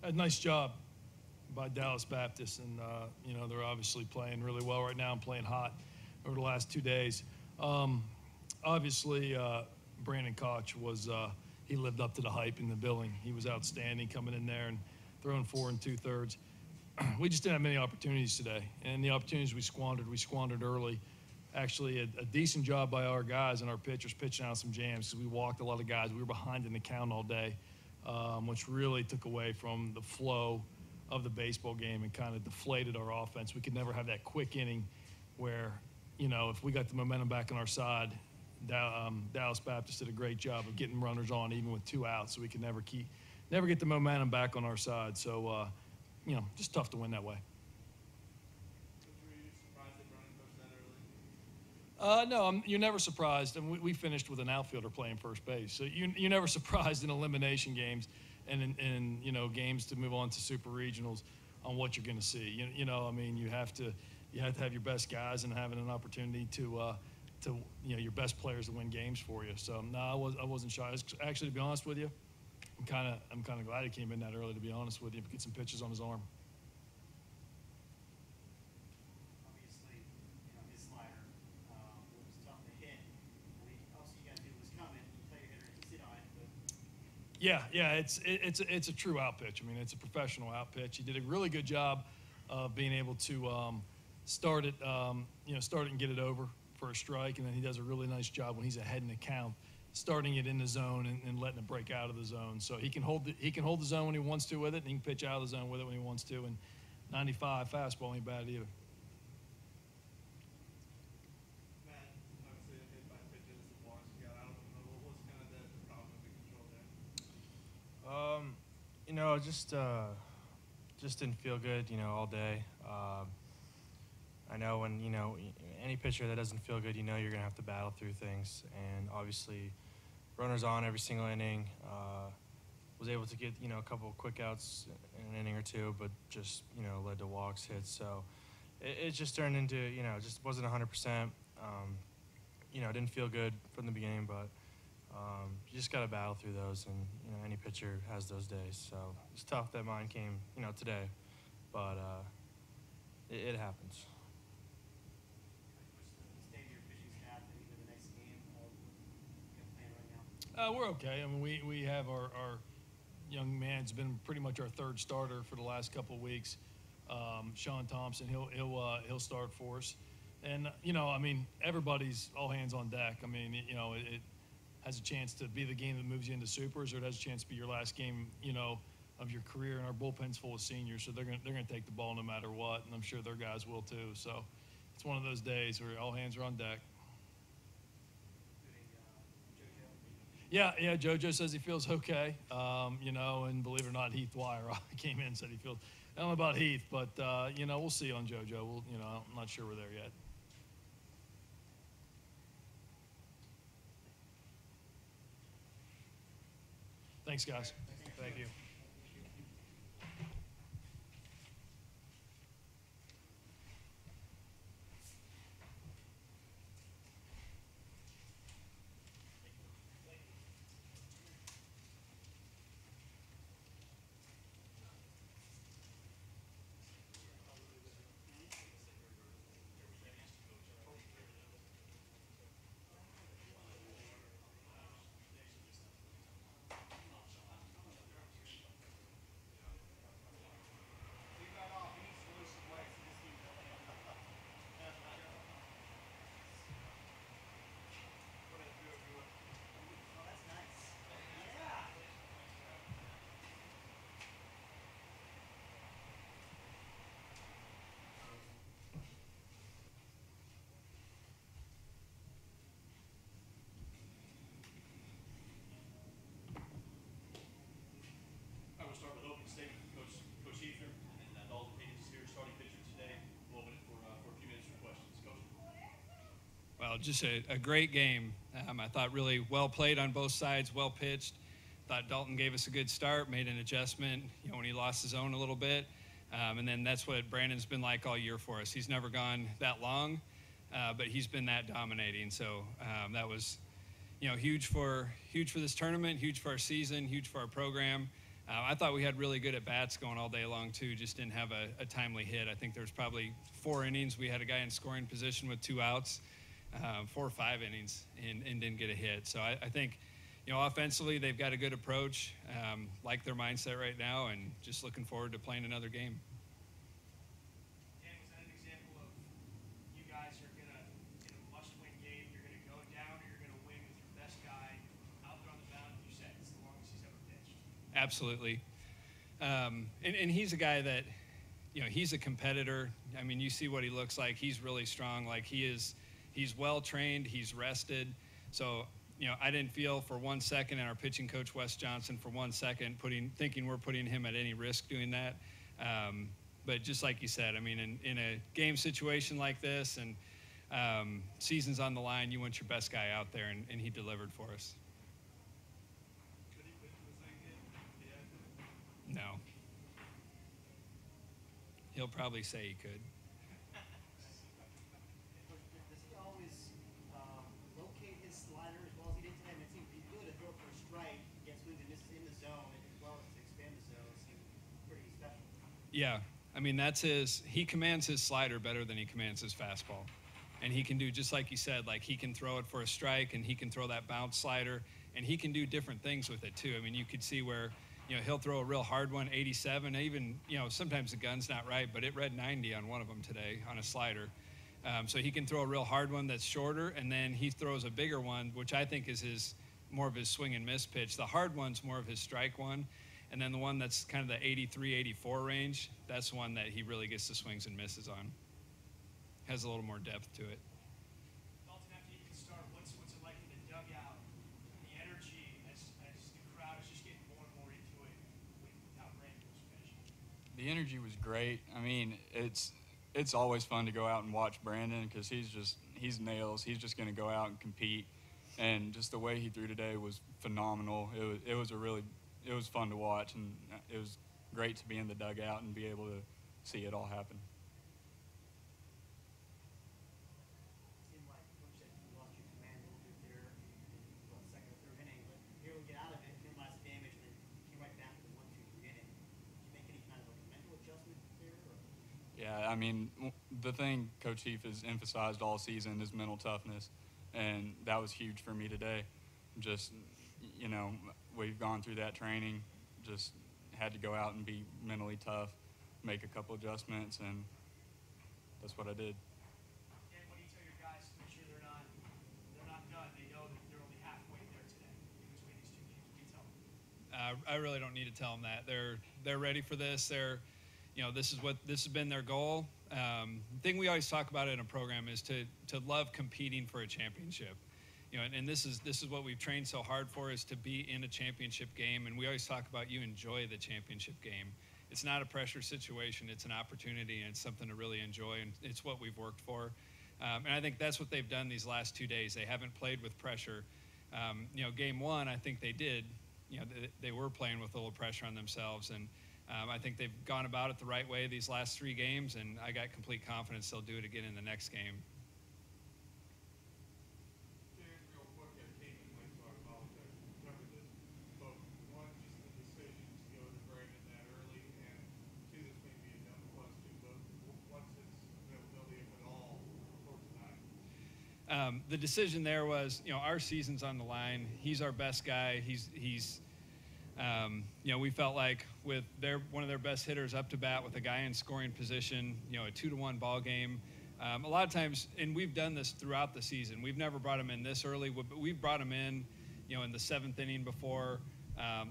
A nice job by Dallas Baptist, and they're obviously playing really well right now and playing hot over the last 2 days. Obviously, Brandon Koch was he lived up to the hype in the billing. He was outstanding coming in there and throwing 4 2/3. We just didn't have many opportunities today, and the opportunities we squandered early. Actually, a decent job by our guys and our pitchers pitching out some jams because we walked a lot of guys. We were behind in the count all day, which really took away from the flow of the baseball game and kind of deflated our offense. We could never have that quick inning where, if we got the momentum back on our side, Dallas Baptist did a great job of getting runners on even with 2 outs, so we could never get the momentum back on our side. So, just tough to win that way. No, you're never surprised. And we finished with an outfielder playing first base. So you're never surprised in elimination games and in games to move on to super regionals on what you're going to see. You have to have your best guys and having an opportunity to your best players to win games for you. So no, I wasn't shy. Actually, to be honest with you, I'm kind of glad he came in that early. To be honest with you, get some pitches on his arm. Yeah, it's a true out pitch. I mean, it's a professional out pitch. He did a really good job of being able to start it and get it over for a strike, and then he does a really nice job when he's ahead in the count, starting it in the zone and letting it break out of the zone. So he can hold the zone when he wants to with it, and he can pitch out of the zone with it when he wants to. And 95 fastball ain't bad either. Just didn't feel good, all day. I know when, any pitcher that doesn't feel good, you're going to have to battle through things. And obviously, runners on every single inning. Was able to get, a couple of quick outs in an inning or two, but just, led to walks, hits. So it just turned into, just wasn't 100%. Didn't feel good from the beginning, but you just got to battle through those, and any pitcher has those days. So it's tough that mine came today, but it happens. We're okay. I mean, we have our young man's been pretty much our third starter for the last couple of weeks. Sean Thompson, he'll start for us, and everybody's all hands on deck. I mean, it has a chance to be the game that moves you into supers, or it has a chance to be your last game, of your career. And our bullpen's full of seniors, so they're gonna take the ball no matter what, and I'm sure their guys will too. So it's one of those days where all hands are on deck. Yeah, JoJo says he feels okay, and believe it or not, Heath Dwyer came in and said he feels. I don't know about Heath, but we'll see on JoJo. I'm not sure we're there yet. Thanks, guys. Thank you. Well, just a great game. I thought really well played on both sides, well pitched. Thought Dalton gave us a good start, made an adjustment, when he lost his own a little bit. And then that's what Brandon's been like all year for us. He's never gone that long, but he's been that dominating. So that was, huge for this tournament, huge for our season, huge for our program. I thought we had really good at bats going all day long too. Just didn't have a timely hit. I think there was probably 4 innings. We had a guy in scoring position with 2 outs, 4 or 5 innings, and didn't get a hit. So I think, offensively they've got a good approach, like their mindset right now, and just looking forward to playing another game. Dan, was that an example of you guys are going to, in a must-win game, you're going to go down or you're going to win with your best guy out there on the mound? You said it's the longest he's ever pitched. Absolutely. And he's a guy that, he's a competitor. I mean, you see what he looks like. He's really strong. Like he's well trained. He's rested. So, I didn't feel for 1 second, and our pitching coach, Wes Johnson, for 1 second, thinking we're putting him at any risk doing that. But just like you said, I mean, in a game situation like this and season's on the line, you want your best guy out there, and he delivered for us. No. He'll probably say he could. Does he always locate his slider as well as he did today? I mean, it seemed he's good to throw for a strike, get swings and misses in the zone, and as well as to expand the zone. It seemed pretty special. Yeah. I mean, he commands his slider better than he commands his fastball. And he can do, just like you said, like he can throw it for a strike, and he can throw that bounce slider, and he can do different things with it too. I mean, you could see where, he'll throw a real hard one, 87. Even, sometimes the gun's not right, but it read 90 on one of them today on a slider. So he can throw a real hard one that's shorter, and then he throws a bigger one, which I think is more of his swing and miss pitch. The hard one's more of his strike one, and then the one that's kind of the 83, 84 range, that's one that he really gets the swings and misses on. Has a little more depth to it. Dalton, after you can start, what's it like in the dugout? The energy as the crowd is just getting more and more into it with how Brandon was finishing. The energy was great. I mean, it's always fun to go out and watch Brandon because he's nails. He's just going to go out and compete, and just the way he threw today was phenomenal. It was fun to watch, and it was great to be in the dugout and be able to see it all happen. Seemed like Coach said you lost your command a little bit there in the second or third inning, but you're able to get out of it, minimize the damage, and then came right back to the 1-2-3 inning. Did you make any kind of a mental adjustment there? Or? Yeah, I mean, the thing Coach Heath has emphasized all season is mental toughness, and that was huge for me today. Just, we've gone through that training, just had to go out and be mentally tough, make a couple adjustments, and that's what I did. Dan, what do you tell your guys to make sure they're not done? They know that they're only halfway there today in between these 2 games. What do you tell them? I really don't need to tell them that. They're ready for this. This has been their goal. The thing we always talk about in a program is to love competing for a championship. And this is what we've trained so hard for, is to be in a championship game. And we always talk about you enjoy the championship game. It's not a pressure situation. It's an opportunity, and it's something to really enjoy. And it's what we've worked for. And I think that's what they've done these last 2 days. They haven't played with pressure. Game 1, I think they did. They were playing with a little pressure on themselves. And I think they've gone about it the right way these last 3 games. And I got complete confidence they'll do it again in the next game. The decision there was, our season's on the line. He's our best guy. We felt like with one of their best hitters up to bat with a guy in scoring position, a 2-1 ball game. A lot of times, and we've done this throughout the season. We've never brought him in this early, but we've brought him in, in the 7th inning before.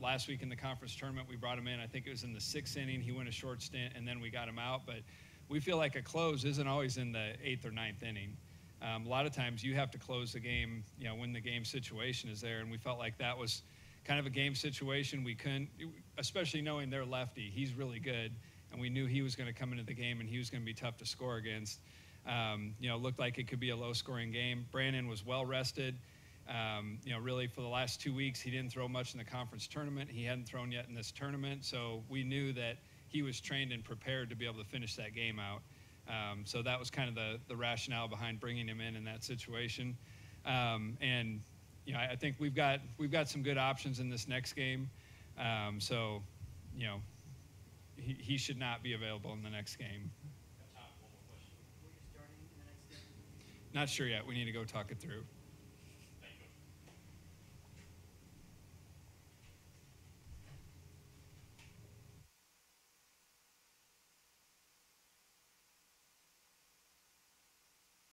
Last week in the conference tournament, we brought him in. I think it was in the 6th inning. He went a short stint, and then we got him out. But we feel like a close isn't always in the 8th or 9th inning. A lot of times you have to close the game, when the game situation is there. And we felt like that was kind of a game situation. We couldn't, especially knowing they're lefty. He's really good. And we knew he was going to come into the game and he was going to be tough to score against. Looked like it could be a low-scoring game. Brandon was well-rested. Really for the last 2 weeks, he didn't throw much in the conference tournament. He hadn't thrown yet in this tournament. So we knew that he was trained and prepared to be able to finish that game out. So that was kind of the rationale behind bringing him in that situation. I think we've got some good options in this next game. you know, he should not be available in the next game. Were you starting in the next game? Not sure yet. We need to go talk it through.